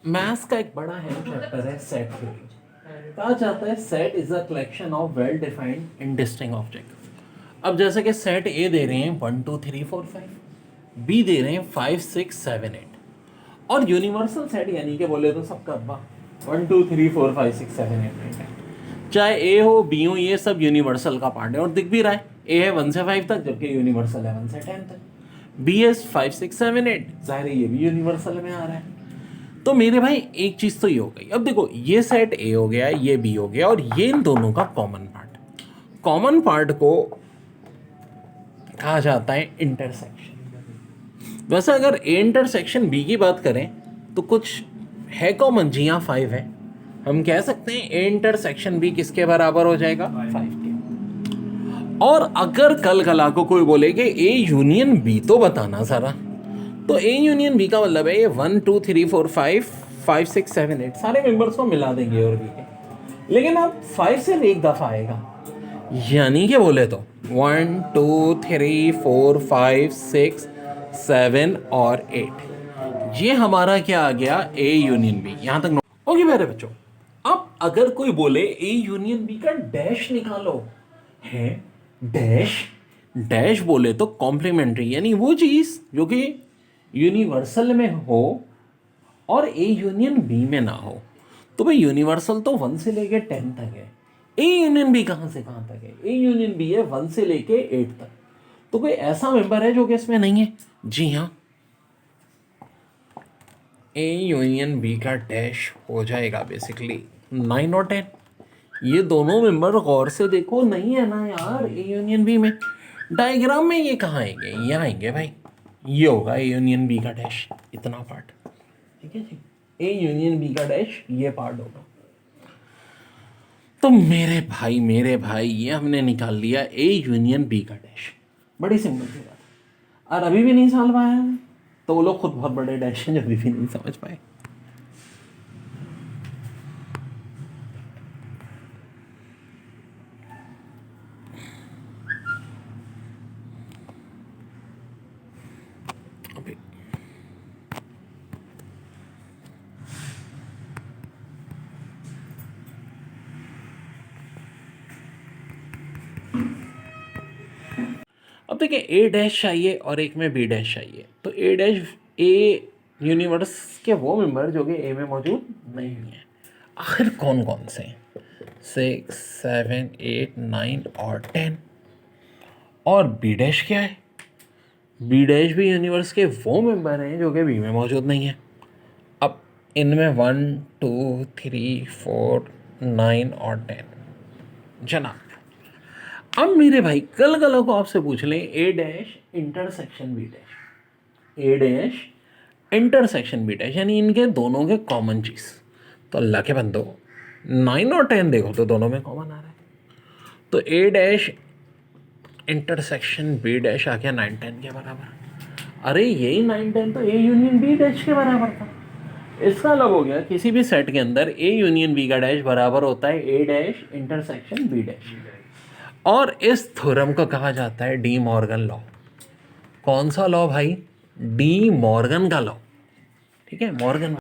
Maths का एक बड़ा है चैप्टर है सेट थ्योरी। कहा जाता है set is a collection of well defined and distinct object. अब जैसे कि सेट ए दे रहे हैं 1 2 3 4 5, बी दे रहे हैं 5 6 7 8, और यूनिवर्सल सेट यानी कि बोले तो सबका अब्बा 1 2 3 4 5 6 7 8 9 चाहे ए हो बी हो, ये सब यूनिवर्सल का पार्ट है और दिख भी रहा है। ए है 1 से 5 तक, जबकि यूनिवर्सल है 1 से 10 तक। बी है 5 6 7 8, जाहिर है ये भी यूनिवर्सल में आ रहा है। तो मेरे भाई एक चीज तो ये हो गई। अब देखो ये सेट ए हो गया, ये बी हो गया, और ये इन दोनों का कॉमन पार्ट। कॉमन पार्ट को कहा जाता है इंटरसेक्शन। वैसे अगर ए इंटरसेक्शन बी की बात करें तो कुछ है कॉमन जी, हाँ 5 है। हम कह सकते हैं ए इंटरसेक्शन बी किसके बराबर हो जाएगा, 5 के। और अगर कल कला को कोई बोले कि ए यूनियन बी तो बताना जरा, तो ए यूनियन बी का मतलब है ये 1 2 3 4 5 5 6 7 8 सारे मेंबर्स को मिला देंगे और बी के। लेकिन अब 5 से एक दफा आएगा, यानी कि बोले तो 1 2 3 4 5 6 7 और 8, ये हमारा क्या आ गया, ए यूनियन बी। यहां तक ओके मेरे बच्चों। अब अगर कोई बोले ए यूनियन बी का डैश निकालो, है डैश, डैश बोले तो कॉम्प्लीमेंट्री, यानी वो चीज जो कि यूनिवर्सल में हो और ए यूनियन बी में ना हो। तो भाई यूनिवर्सल तो 1 से लेके 10 तक है, ए यूनियन बी कहाँ से कहाँ तक है, ए यूनियन बी है 1 से लेके 8 तक। तो कोई ऐसा मेंबर है जो कि इसमें नहीं है, जी हाँ, ए यूनियन बी का डैश हो जाएगा बेसिकली 9 और 10। ये दोनों मेंबर गौर से देखो, नहीं है ना यार ए यूनियन बी में। डायग्राम में ये कहाँ आएंगे, यहाँ आएंगे भाई, ये होगा ए यूनियन बी का डैश, इतना पार्ट, ठीक है जी। ए यूनियन बी का डैश ये पार्ट होगा। तो मेरे भाई ये हमने निकाल लिया ए यूनियन बी का डैश। बड़ी सिंपल सी बात है। और अभी भी नहीं समझ पाया तो वो लोग खुद बहुत बड़े डैश हैं जो अभी भी नहीं समझ पाए। अभी अब देखिए ए डैश चाहिए और एक में बी डैश चाहिए। तो ए डैश ए यूनिवर्स के वो मेंबर जो कि ए में मौजूद नहीं है। आखिर कौन कौन से, 6 7 8 9 और 10। और बी डैश क्या है, बी डैश भी यूनिवर्स के वो मेंबर हैं जो कि बी में मौजूद नहीं है। अब इनमें 1 2 3 4 9 और 10 जनाब। अब मेरे भाई कल कल को आपसे पूछ लें ए डैश इंटरसेक्शन बी डैश, ए डैश इंटरसेक्शन बी डैश, यानी इनके दोनों के कॉमन चीज़। तो अल्लाह के बंदो 9 और 10 देखो तो दोनों में कॉमन आ रहा है। तो ए डैश इंटरसेक्शन बी डैश आ गया 9 10 के बराबर। अरे यही 9 10 तो ए यूनियन बी डैश के बराबर था। इसका अलग हो गया, किसी भी सेट के अंदर ए यूनियन बी का डैश बराबर होता है ए डैश इंटरसेक्शन बी डैश। और इस थ्योरम को कहा जाता है डी मॉर्गन लॉ। कौन सा लॉ भाई, डी मॉर्गन का लॉ, ठीक है, मॉर्गन